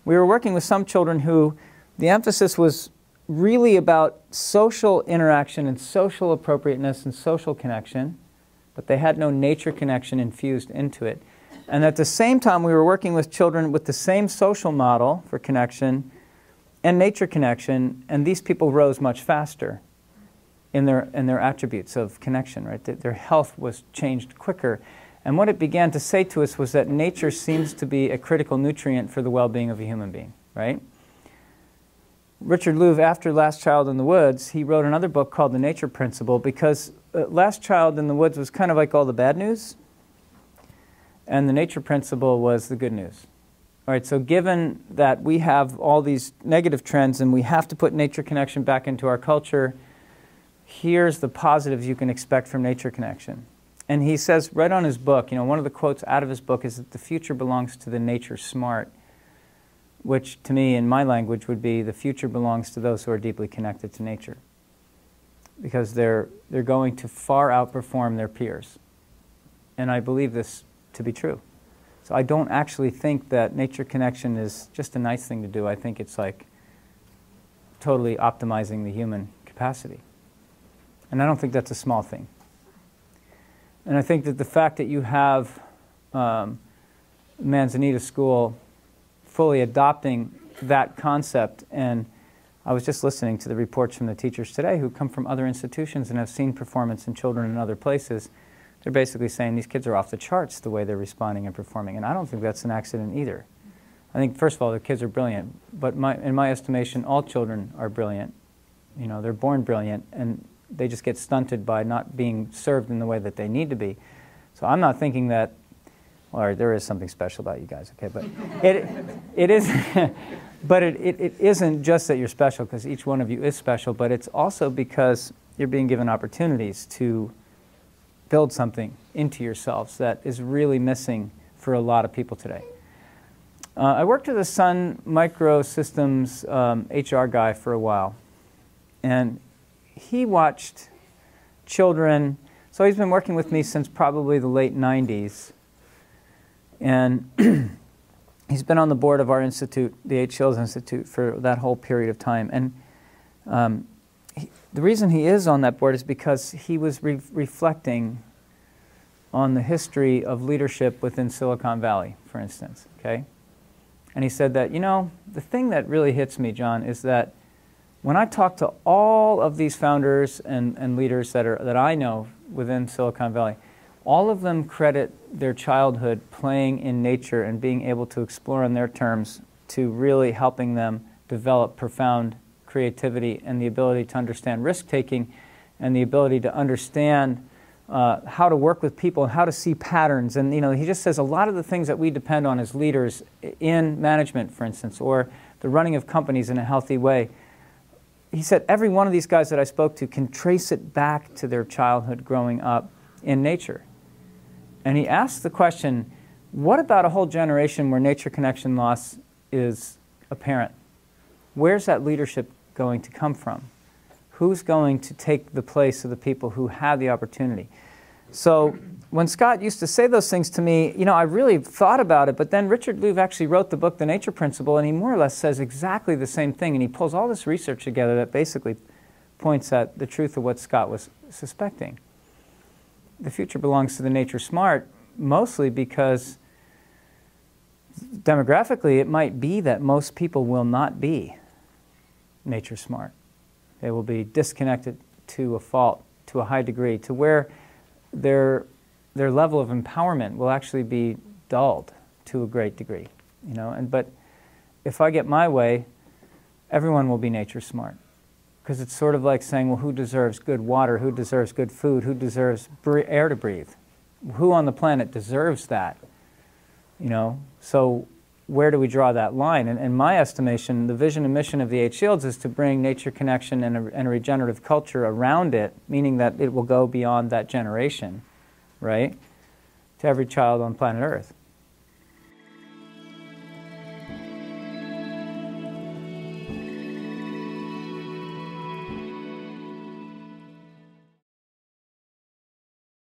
we were working with some children who the emphasis was really about social interaction and social appropriateness and social connection, but they had no nature connection infused into it. And at the same time, we were working with children with the same social model for connection and nature connection, and these people rose much faster in their attributes of connection, right? Their health was changed quicker. And what it began to say to us was that nature seems to be a critical nutrient for the well-being of a human being, right? Richard Louv, after Last Child in the Woods, he wrote another book called The Nature Principle, because Last Child in the Woods was kind of like all the bad news, and The Nature Principle was the good news. All right, so given that we have all these negative trends and we have to put nature connection back into our culture, here's the positives you can expect from nature connection. And he says right on his book, you know, one of the quotes out of his book is that the future belongs to the nature smart, which to me, in my language, would be the future belongs to those who are deeply connected to nature, because they're going to far outperform their peers. And I believe this to be true. So I don't actually think that nature connection is just a nice thing to do. I think it's like totally optimizing the human capacity. And I don't think that's a small thing. And I think that the fact that you have Manzanita School fully adopting that concept, and I was just listening to the reports from the teachers today who come from other institutions and have seen performance in children in other places. They're basically saying these kids are off the charts the way they're responding and performing, and I don't think that's an accident either. I think, first of all, the kids are brilliant, but in my estimation, all children are brilliant. You know, they're born brilliant, and they just get stunted by not being served in the way that they need to be. So I'm not thinking that, well, there is something special about you guys, okay, but it is, but it isn't just that you're special, because each one of you is special, but it's also because you're being given opportunities to build something into yourselves that is really missing for a lot of people today. I worked with a Sun Microsystems HR guy for a while, and he watched children, so he's been working with me since probably the late 90s, and he's been on the board of our institute, the H. Shields Institute, for that whole period of time. And the reason he is on that board is because he was reflecting on the history of leadership within Silicon Valley, for instance, okay? And he said that, you know, the thing that really hits me, John, is that when I talk to all of these founders and leaders that I know within Silicon Valley, all of them credit their childhood playing in nature and being able to explore on their terms to really helping them develop profound creativity and the ability to understand risk-taking and the ability to understand how to work with people and how to see patterns. And you know, he just says a lot of the things that we depend on as leaders in management, for instance, or the running of companies in a healthy way, he said every one of these guys that I spoke to can trace it back to their childhood growing up in nature. And he asked the question, what about a whole generation where nature connection loss is apparent? Where's that leadership going to come from? Who's going to take the place of the people who have the opportunity? So when Scott used to say those things to me, you know, I really thought about it, but then Richard Louv actually wrote the book, The Nature Principle, and he more or less says exactly the same thing, and he pulls all this research together that basically points at the truth of what Scott was suspecting. The future belongs to the nature smart, mostly because demographically it might be that most people will not be nature smart. They will be disconnected to a fault, to a high degree, to where their level of empowerment will actually be dulled to a great degree, you know. But if I get my way, everyone will be nature smart, because it's sort of like saying, well, who deserves good water? Who deserves good food? Who deserves air to breathe? Who on the planet deserves that? You know, so where do we draw that line? And in my estimation, the vision and mission of the H. Shields is to bring nature connection and a regenerative culture around it, meaning that it will go beyond that generation, right, to every child on planet Earth.